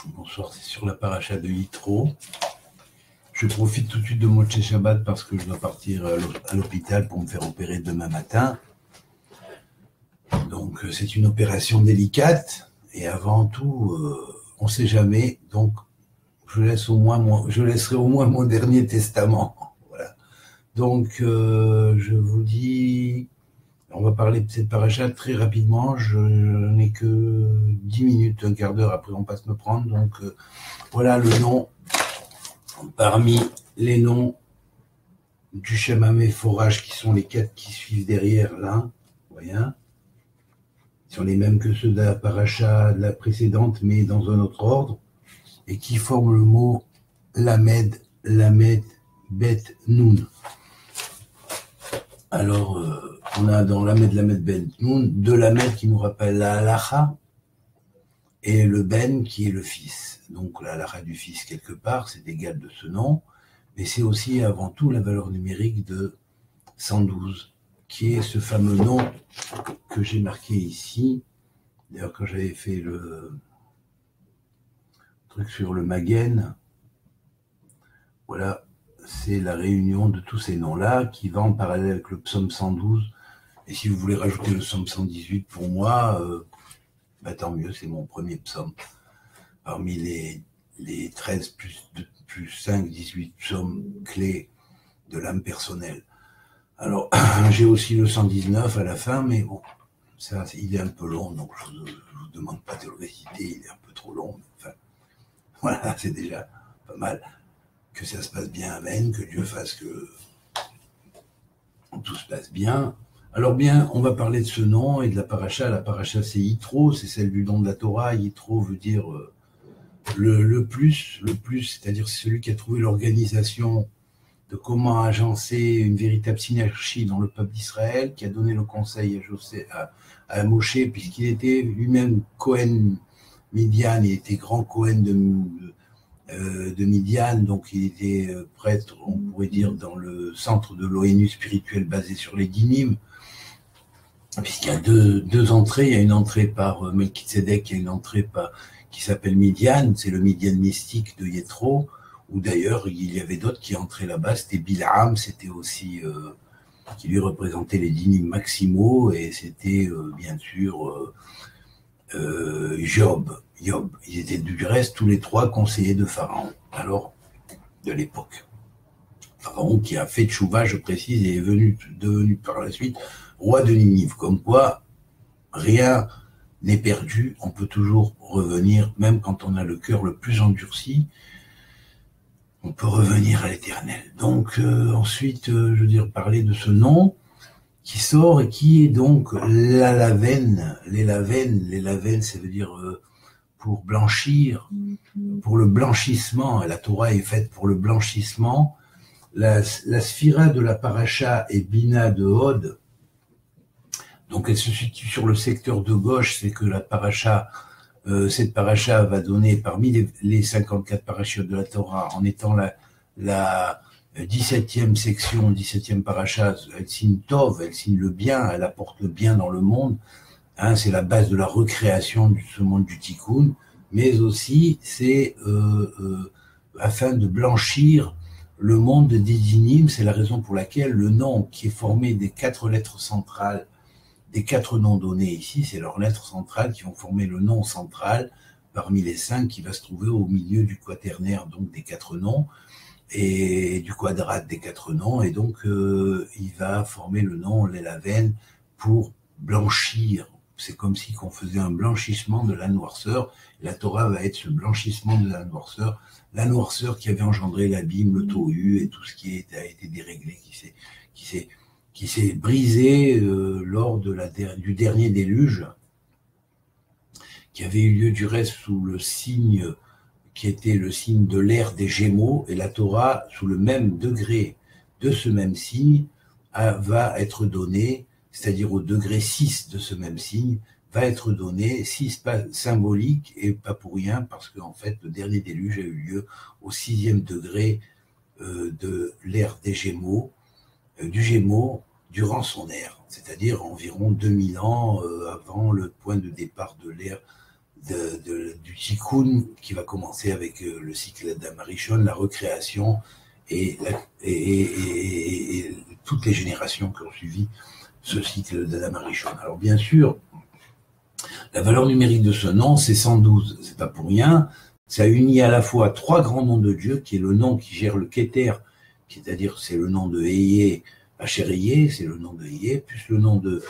Bonsoir, c'est sur la paracha de Yitro. Je profite tout de suite de Motsé Shabbat parce que je dois partir à l'hôpital pour me faire opérer demain matin. Donc c'est une opération délicate et avant tout, on ne sait jamais. Donc je laisserai au moins mon dernier testament. Voilà. Donc je vous dis, on va parler de cette paracha très rapidement. Je n'ai que 10 minutes, un quart d'heure, après on passe me prendre. Donc voilà le nom. Parmi les noms du Shemamé Forage, qui sont les 4 qui suivent derrière là, vous voyez, ils sont les mêmes que ceux de la paracha de la précédente, mais dans un autre ordre, et qui forment le mot Lamed, Bet, Nun. Alors, on a dans Lamed, Bet, Nun, deux Lamed qui nous rappellent la halacha, et le Ben qui est le fils. Donc la halacha du fils quelque part, c'est égal de ce nom, mais c'est aussi avant tout la valeur numérique de 112, qui est ce fameux nom que j'ai marqué ici. D'ailleurs, quand j'avais fait le truc sur le Magen, voilà, c'est la réunion de tous ces noms-là qui va en parallèle avec le psaume 112. Et si vous voulez rajouter le psaume 118 pour moi, tant mieux, c'est mon premier psaume. Parmi les 13 plus 5, 18 psaumes clés de l'âme personnelle. Alors, j'ai aussi le 119 à la fin, mais bon, ça, il est un peu long, donc je ne vous demande pas de le réciter, il est un peu trop long. Enfin, voilà, c'est déjà pas mal. Que ça se passe bien, amen, que Dieu fasse que tout se passe bien. Alors bien, on va parler de ce nom et de la paracha. La paracha, c'est Yitro, c'est celle du nom de la Torah. Yitro veut dire le plus, c'est-à-dire c'est celui qui a trouvé l'organisation de comment agencer une véritable synergie dans le peuple d'Israël, qui a donné le conseil à Moshe, puisqu'il était lui-même Cohen Midian, il était grand Cohen de Midian, donc il était prêtre, on pourrait dire, dans le centre de l'ONU spirituel basé sur les Dinim, puisqu'il y a deux entrées, il y a une entrée par Melchizedek, il y a une entrée qui s'appelle Midian, c'est le Midian mystique de Yéthro, où d'ailleurs il y avait d'autres qui entraient là-bas, c'était Bilham, c'était aussi qui lui représentait les Dinim maximaux, et c'était bien sûr Job. Ils étaient du reste tous les trois conseillers de Pharaon, alors de l'époque. Pharaon qui a fait tchouva, je précise, et est devenu par la suite roi de Ninive. Comme quoi, rien n'est perdu, on peut toujours revenir, même quand on a le cœur le plus endurci, on peut revenir à l'éternel. Donc ensuite, je veux dire, parler de ce nom qui sort et qui est donc la lavenne. Les lavènes, ça veut dire pour blanchir, pour le blanchissement. La Torah est faite pour le blanchissement. La sphira de la paracha est Bina de Hod. Donc elle se situe sur le secteur de gauche, c'est que la paracha, cette paracha va donner parmi les 54 parachutes de la Torah, en étant la 17e section, 17e paracha, elle signe Tov, elle signe le bien, elle apporte le bien dans le monde. C'est la base de la recréation de ce monde du Tikkun, mais aussi c'est afin de blanchir le monde des Dinim. C'est la raison pour laquelle le nom qui est formé des 4 lettres centrales, des 4 noms donnés ici, c'est leurs lettres centrales qui vont former le nom central parmi les 5 qui va se trouver au milieu du quaternaire, donc des 4 noms, et du quadrate des 4 noms, et donc il va former le nom l'Elaven pour blanchir. C'est comme si on faisait un blanchissement de la noirceur. La Torah va être ce blanchissement de la noirceur qui avait engendré l'abîme, le tohu et tout ce qui a été déréglé, qui s'est brisé lors du dernier déluge, qui avait eu lieu du reste sous le signe qui était le signe de l'ère des Gémeaux, et la Torah, sous le même degré de ce même signe, va être donnée, c'est-à-dire au degré 6 de ce même signe, va être donnée 6 symbolique, et pas pour rien, parce qu'en fait, le dernier déluge a eu lieu au 6e degré de l'ère des Gémeaux, du Gémeaux, durant son ère, c'est-à-dire environ 2000 ans avant le point de départ de l'ère du tikkun qui va commencer avec le cycle d'Adam Arishon, la recréation et toutes les générations qui ont suivi ce cycle d'Adam Arishon. Alors bien sûr, la valeur numérique de ce nom, c'est 112. C'est pas pour rien. Ça unit à la fois trois grands noms de Dieu, qui est le nom qui gère le Keter, c'est-à-dire c'est le nom de Eye, Asher, c'est le nom de Eye, plus le nom de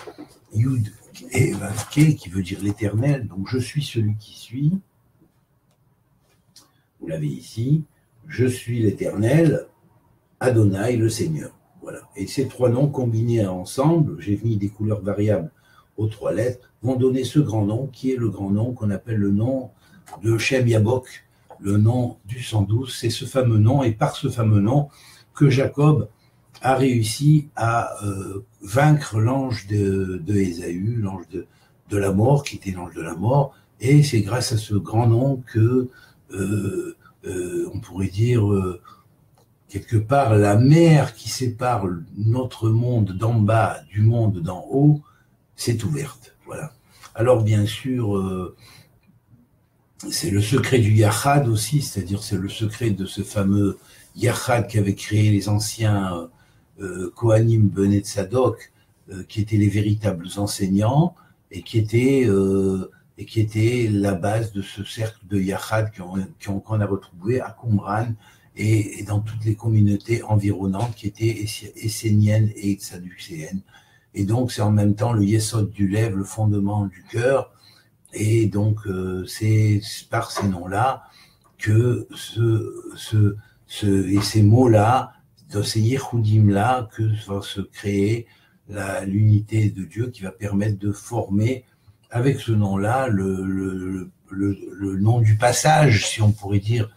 Yud et Vavke, qui veut dire l'éternel. Donc je suis celui qui suis. Vous l'avez ici. Je suis l'éternel, Adonai, le Seigneur. Voilà. Et ces trois noms combinés ensemble, j'ai mis des couleurs variables aux trois lettres, vont donner ce grand nom, qui est le grand nom qu'on appelle le nom de Shem Yabok, le nom du 112. C'est ce fameux nom, et par ce fameux nom, que Jacob a réussi à vaincre l'ange de Ésaü, l'ange de la mort, qui était l'ange de la mort, et c'est grâce à ce grand nom que, on pourrait dire, quelque part, la mer qui sépare notre monde d'en bas du monde d'en haut s'est ouverte. Voilà. Alors, bien sûr, c'est le secret du Yachad aussi, c'est-à-dire c'est le secret de ce fameux Yachad qu'avaient créé les anciens Kohanim Bnei Tzadok, qui étaient les véritables enseignants et qui étaient la base de ce cercle de Yachad qu'on a retrouvé à Qumran et dans toutes les communautés environnantes qui étaient esséniennes et sadducéennes. Et donc c'est en même temps le Yesod du lève, le fondement du cœur. Et donc c'est par ces noms-là que ces mots-là, de ces Yehudim-là, que va se créer l'unité de Dieu qui va permettre de former avec ce nom-là le nom du passage, si on pourrait dire,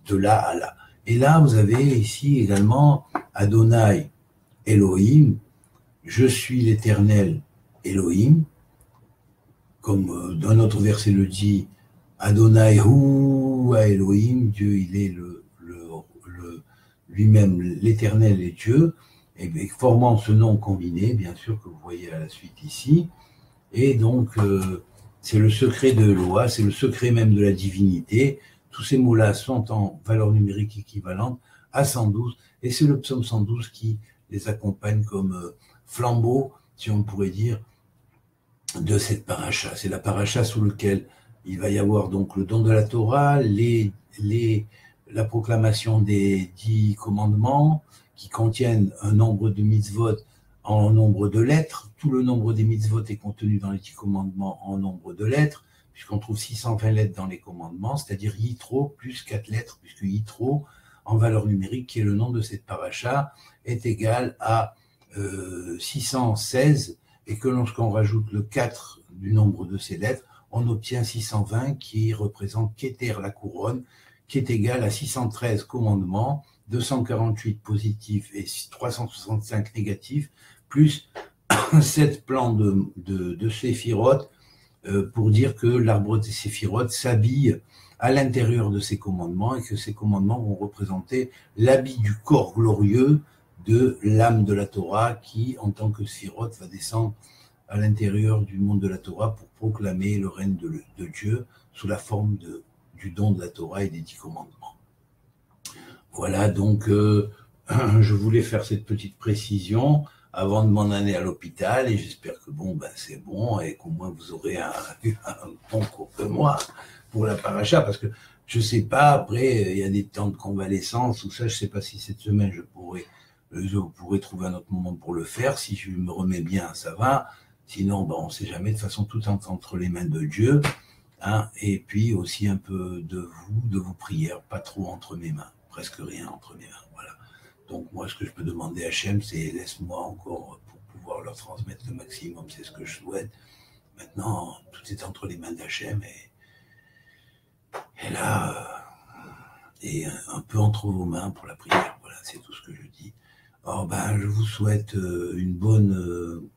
de là à là. Et là, vous avez ici également Adonai Elohim, je suis l'éternel Elohim, comme dans notre verset le dit, Adonai hu Elohim, Dieu il est lui-même l'éternel et Dieu, et formant ce nom combiné, bien sûr que vous voyez à la suite ici, et donc c'est le secret de Eloah, c'est le secret même de la divinité. Tous ces mots-là sont en valeur numérique équivalente à 112, et c'est le psaume 112 qui les accompagne comme flambeau, si on pourrait dire, de cette paracha. C'est la paracha sous laquelle il va y avoir donc le don de la Torah, la proclamation des 10 commandements qui contiennent un nombre de mitzvot en nombre de lettres. Tout le nombre des mitzvot est contenu dans les 10 commandements en nombre de lettres, puisqu'on trouve 620 lettres dans les commandements, c'est-à-dire Yitro plus 4 lettres, puisque Yitro, en valeur numérique, qui est le nom de cette paracha, est égal à 616, et que lorsqu'on rajoute le 4 du nombre de ces lettres, on obtient 620 qui représente Keter, la couronne, qui est égal à 613 commandements, 248 positifs et 365 négatifs, plus 7 plans de séphiroth, pour dire que l'arbre des séphiroth s'habille à l'intérieur de ces commandements et que ces commandements vont représenter l'habit du corps glorieux de l'âme de la Torah qui, en tant que séphiroth, va descendre à l'intérieur du monde de la Torah pour proclamer le règne de Dieu sous la forme du don de la Torah et des 10 commandements. Voilà, donc je voulais faire cette petite précision avant de m'en aller à l'hôpital, et j'espère que c'est bon, et qu'au moins vous aurez un bon cours de moi pour la paracha, parce que je sais pas, après, il y a des temps de convalescence, ou ça, je sais pas si cette semaine je pourrais trouver un autre moment pour le faire. Si je me remets bien, ça va. Sinon, on sait jamais. De toute façon, tout est entre les mains de Dieu, hein. Et puis aussi un peu de vos prières, pas trop entre mes mains, presque rien entre mes mains. Voilà. Donc moi, ce que je peux demander à Hachem, c'est laisse-moi encore pour pouvoir leur transmettre le maximum. C'est ce que je souhaite. Maintenant, tout est entre les mains d'Hachem et là, et un peu entre vos mains pour la prière. Voilà, c'est tout ce que je dis. Alors, je vous souhaite une bonne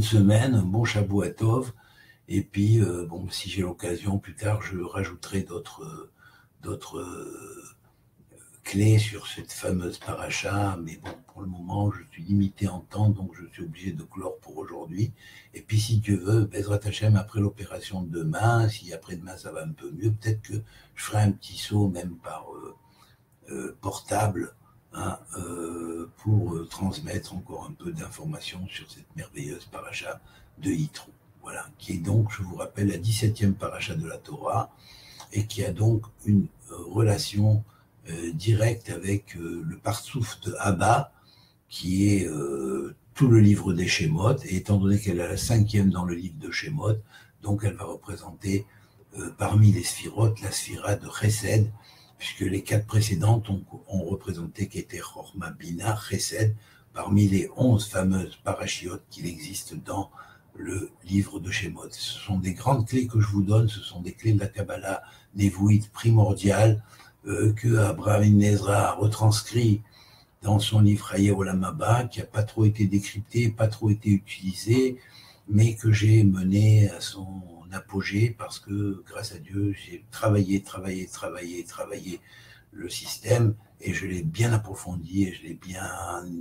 semaine, un bon Shabbat Tov, et puis si j'ai l'occasion plus tard, je rajouterai d'autres clés sur cette fameuse paracha, mais bon, pour le moment, je suis limité en temps, donc je suis obligé de clore pour aujourd'hui. Et puis, si Dieu veut, Bezrat Hashem, après l'opération de demain, si après-demain ça va un peu mieux, peut-être que je ferai un petit saut, même par portable, hein, pour transmettre encore un peu d'informations sur cette merveilleuse paracha de Yitro. Voilà, qui est donc, je vous rappelle, la 17e paracha de la Torah, et qui a donc une relation directe avec le Partsouf de Abba, qui est tout le livre des Shemot, et étant donné qu'elle est la 5e dans le livre de Shemot, donc elle va représenter parmi les sphirotes la sphira de Chesed, puisque les 4 précédentes ont représenté Keter, Chorma, Bina, Chesed, parmi les 11 fameuses parachiotes qu'il existe dans le livre de Shemot. Ce sont des grandes clés que je vous donne, ce sont des clés de la Kabbalah névouite primordiale que Abraham Ibn Ezra a retranscrit dans son livre Hayé Olam Haba, qui n'a pas trop été décrypté, pas trop été utilisé, mais que j'ai mené à son apogée parce que, grâce à Dieu, j'ai travaillé le système, et je l'ai bien approfondi, et je l'ai bien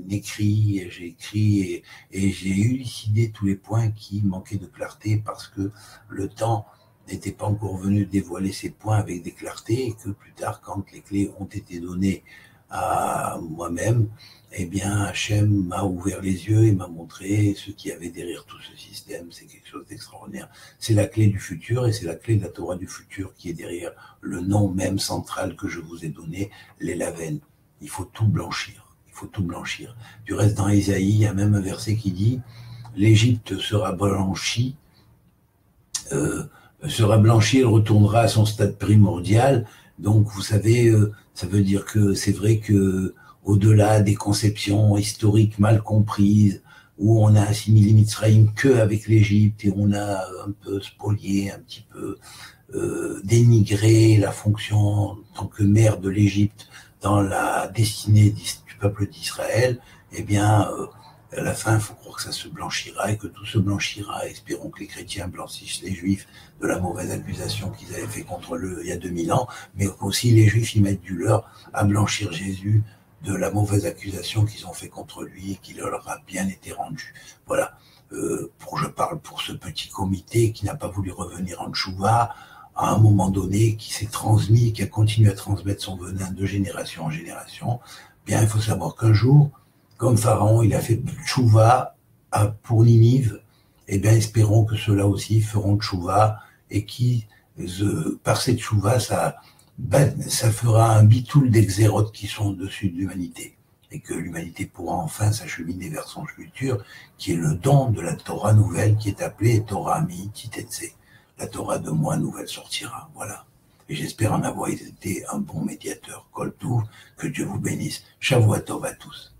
écrit, et j'ai écrit, et j'ai élucidé tous les points qui manquaient de clarté, parce que le temps n'était pas encore venu dévoiler ces points avec des clartés, et que plus tard, quand les clés ont été données à moi-même, eh bien, Hachem m'a ouvert les yeux et m'a montré ce qu'il y avait derrière tout ce système. C'est quelque chose d'extraordinaire. C'est la clé du futur, et c'est la clé de la Torah du futur qui est derrière le nom même central que je vous ai donné, les Laven. Il faut tout blanchir. Il faut tout blanchir. Du reste, dans Isaïe, il y a même un verset qui dit « L'Égypte sera blanchie, elle retournera à son stade primordial. » Donc, vous savez, ça veut dire que c'est vrai que au-delà des conceptions historiques mal comprises, où on a assimilé Mitzrayim que avec l'Égypte, et on a un peu spolié, un petit peu dénigré la fonction en tant que mère de l'Égypte dans la destinée du peuple d'Israël, eh bien, à la fin, il faut croire que ça se blanchira, et que tout se blanchira. Espérons que les chrétiens blanchissent les juifs de la mauvaise accusation qu'ils avaient fait contre eux il y a 2000 ans, mais qu'aussi les juifs y mettent du leur à blanchir Jésus de la mauvaise accusation qu'ils ont fait contre lui, et qui leur a bien été rendue. Voilà. Je parle pour ce petit comité qui n'a pas voulu revenir en tchouva, à un moment donné, qui s'est transmis, qui a continué à transmettre son venin de génération en génération. Bien, il faut savoir qu'un jour, comme Pharaon, il a fait tchouva pour Ninive, eh bien, espérons que ceux-là aussi feront tchouva, et qui, par cette tchouva, ça fera un bitoul des xérotes qui sont au-dessus de l'humanité, et que l'humanité pourra enfin s'acheminer vers son futur, qui est le don de la Torah nouvelle, qui est appelée Torah mi titetse. La Torah de moi nouvelle sortira, voilà. Et j'espère en avoir été un bon médiateur. Kol Touv, que Dieu vous bénisse. Shavua Tov à tous.